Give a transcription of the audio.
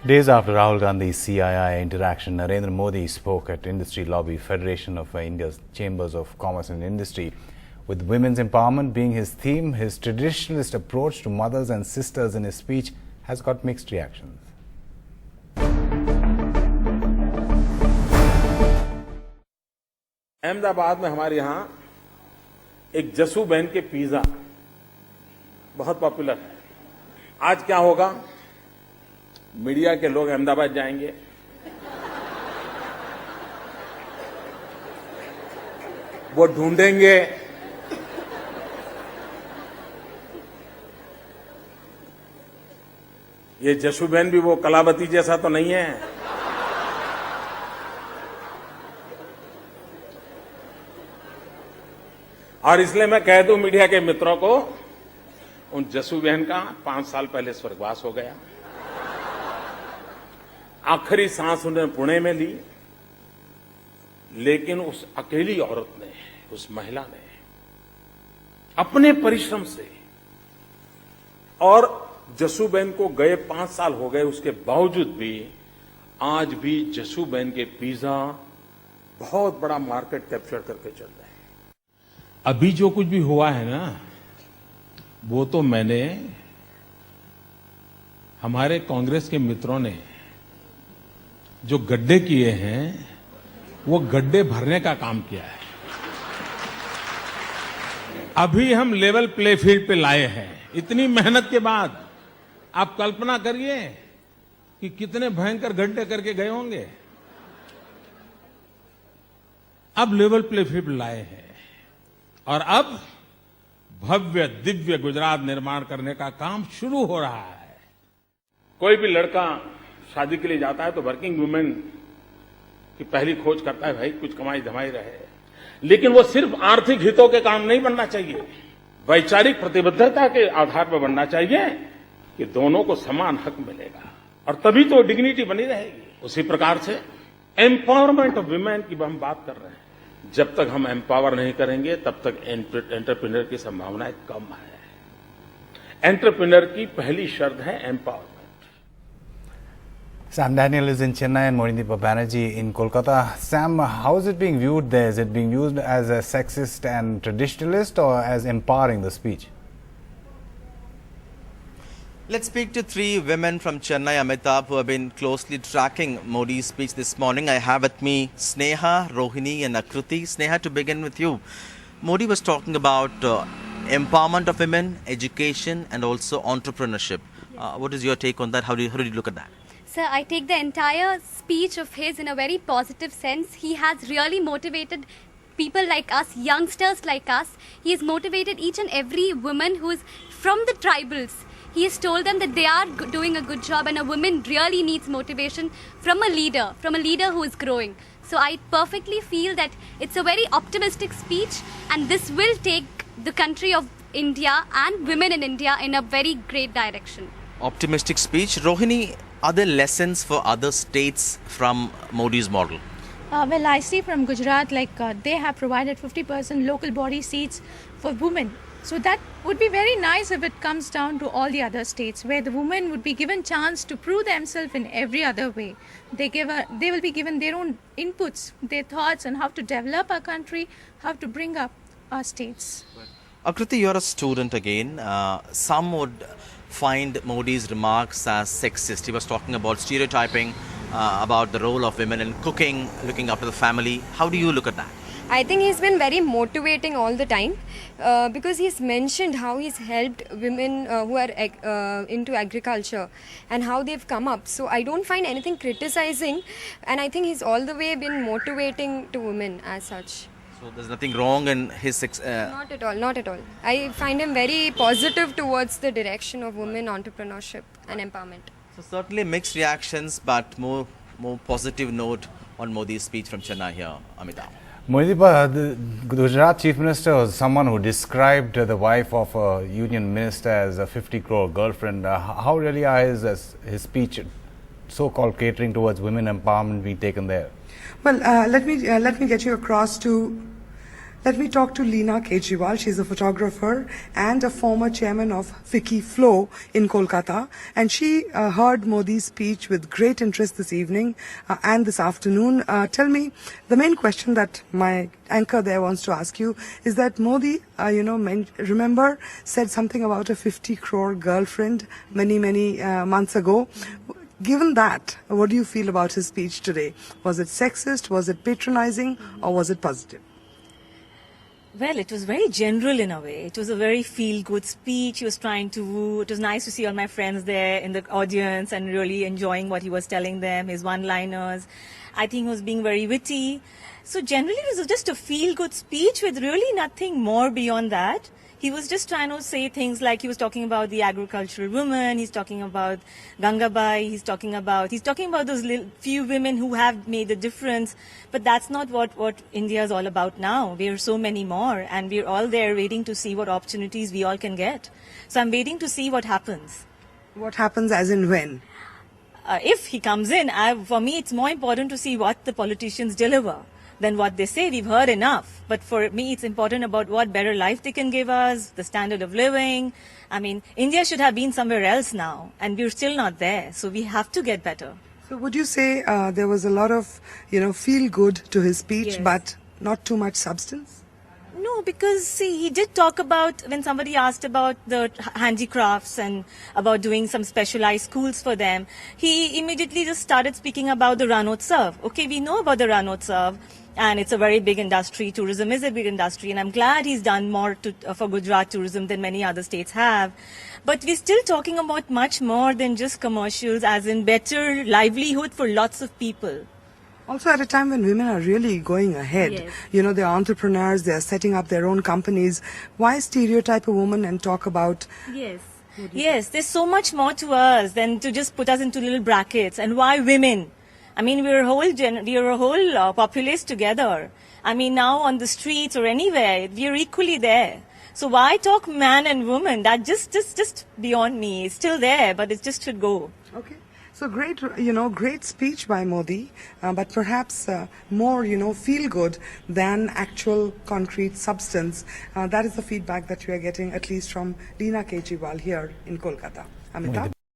Days after Rahul Gandhi's CII interaction, Narendra Modi spoke at Industry Lobby Federation of India's Chambers of Commerce and Industry. With women's empowerment being his theme, his traditionalist approach to mothers and sisters in his speech has got mixed reactions. Ahmedabad में हमारे यहाँ एक जसू बहन के pizza बहुत popular है। आज क्या होगा? मीडिया के लोग अहमदाबाद जाएंगे, वो ढूंढेंगे ये जसू बहन भी वो कलावती जैसा तो नहीं है। और इसलिए मैं कह दूं मीडिया के मित्रों को, उन जसू बहन का 5 साल पहले स्वर्गवास हो गया। आखिरी सांस उन्होंने पुणे में ली, लेकिन उस अकेली औरत ने, उस महिला ने अपने परिश्रम से, और जसू बहन को गए 5 साल हो गए, उसके बावजूद भी आज भी जसू बहन के पिज्जा बहुत बड़ा मार्केट कैप्चर करके चल रहे हैं। अभी जो कुछ भी हुआ है ना, वो तो मैंने, हमारे कांग्रेस के मित्रों ने जो गड्ढे किए हैं, वो गड्ढे भरने का काम किया है। अभी हम लेवल प्ले फील्ड पे लाए हैं। इतनी मेहनत के बाद आप कल्पना करिए कि कितने भयंकर गड्ढे करके गए होंगे। अब लेवल प्ले फील्ड लाए हैं और अब भव्य दिव्य गुजरात निर्माण करने का काम शुरू हो रहा है। कोई भी लड़का शादी के लिए जाता है तो वर्किंग वुमेन की पहली खोज करता है, भाई कुछ कमाई धमाई रहे, लेकिन वो सिर्फ आर्थिक हितों के काम नहीं बनना चाहिए, वैचारिक प्रतिबद्धता के आधार पर बनना चाहिए कि दोनों को समान हक मिलेगा, और तभी तो डिग्निटी बनी रहेगी। उसी प्रकार से एम्पावरमेंट ऑफ वुमेन की हम बात कर रहे हैं। जब तक हम एम्पावर नहीं करेंगे तब तक एंटरप्रेन्योर की संभावनाएं कम है। एंटरप्रेन्योर की पहली शर्त है empowerment. Sam Daniel is in Chennai and Morindeepa Banerjee in Kolkata. Sam, how is it being viewed there? Is it being used as a sexist and traditionalist or as empowering the speech? Let's speak to 3 women from Chennai, Amitabh, who have been closely tracking Modi's speech this morning. I have with me Sneha, Rohini and Akruti. Sneha, to begin with you. Modi was talking about empowerment of women, education and also entrepreneurship. What is your take on that? How do you look at that? Sir, I take the entire speech of his in a very positive sense. He has really motivated people like us, youngsters like us. He has motivated each and every woman who is from the tribals. He has told them that they are doing a good job, and a woman really needs motivation from a leader who is growing. So I perfectly feel that it's a very optimistic speech, and this will take the country of India and women in India in a very great direction. Optimistic speech. Rohini, are there lessons for other states from Modi's model? Well, I see from Gujarat, they have provided 50% local body seats for women. So that would be very nice if it comes down to all the other states, where the women would be given chance to prove themselves in every other way. They will be given their own inputs, their thoughts on how to develop our country, how to bring up our states. Akruti, you're a student again. Some would find Modi's remarks as sexist. He was talking about stereotyping, about the role of women in cooking, looking after the family. How do you look at that? I think he's been very motivating all the time because he's mentioned how he's helped women who are into agriculture and how they've come up. So I don't find anything criticizing, and I think he's all the way been motivating to women as such. So there's nothing wrong in his... Not at all, not at all. I find him very positive towards the direction of women entrepreneurship and empowerment. So certainly mixed reactions, but more positive note on Modi's speech from Chennai here, Amitabh. Morindeepa, the Gujarat Chief Minister was someone who described the wife of a union minister as a 50 crore girlfriend. How really is his speech so-called catering towards women empowerment being taken there? Well, let me get you across to Let me talk to Leena Kejriwal. She's a photographer and a former chairman of Fiki Flow in Kolkata. And she heard Modi's speech with great interest this evening and this afternoon. Tell me, the main question that my anchor there wants to ask you is that Modi, remember, said something about a 50 crore girlfriend many months ago. Given that, what do you feel about his speech today? Was it sexist, was it patronizing, or was it positive? Well, it was very general in a way. It was a very feel-good speech. He was trying to woo. It was nice to see all my friends there in the audience and really enjoying what he was telling them, his one-liners. I think he was being very witty. So generally, it was just a feel-good speech with really nothing more beyond that. He was just trying to say things like he was talking about the agricultural woman, he's talking about Gangabai, he's talking about those few women who have made a difference. But that's not what India is all about now. We are so many more, and we're all there waiting to see what opportunities we all can get. So I'm waiting to see what happens. What happens as in when? If he comes in, for me it's more important to see what the politicians deliver than what they say. We've heard enough. But for me, it's important about what better life they can give us, the standard of living. I mean, India should have been somewhere else now, and we're still not there. So we have to get better. So would you say there was a lot of, feel good to his speech, Yes. but not too much substance? No, because see, he did talk about, when somebody asked about the handicrafts and about doing some specialized schools for them, he immediately just started speaking about the Ranotsav. Okay, we know about the Ranotsav, and it's a very big industry. Tourism is a big industry, and I'm glad he's done more for Gujarat tourism than many other states have. But we're still talking about much more than just commercials, as in better livelihood for lots of people. Also at a time when women are really going ahead. Yes. They're entrepreneurs, they're setting up their own companies. Why stereotype a woman and talk about... Yes. Yes, there's so much more to us than to just put us into little brackets. And why women? I mean, we're a whole populace together. I mean, now on the streets or anywhere, we're equally there. So why talk man and woman? That just beyond me. It's still there, but it just should go. Okay. So great, great speech by Modi, but perhaps more, feel good than actual concrete substance. That is the feedback that we are getting, at least from Leena Kejriwal here in Kolkata. Amitabh?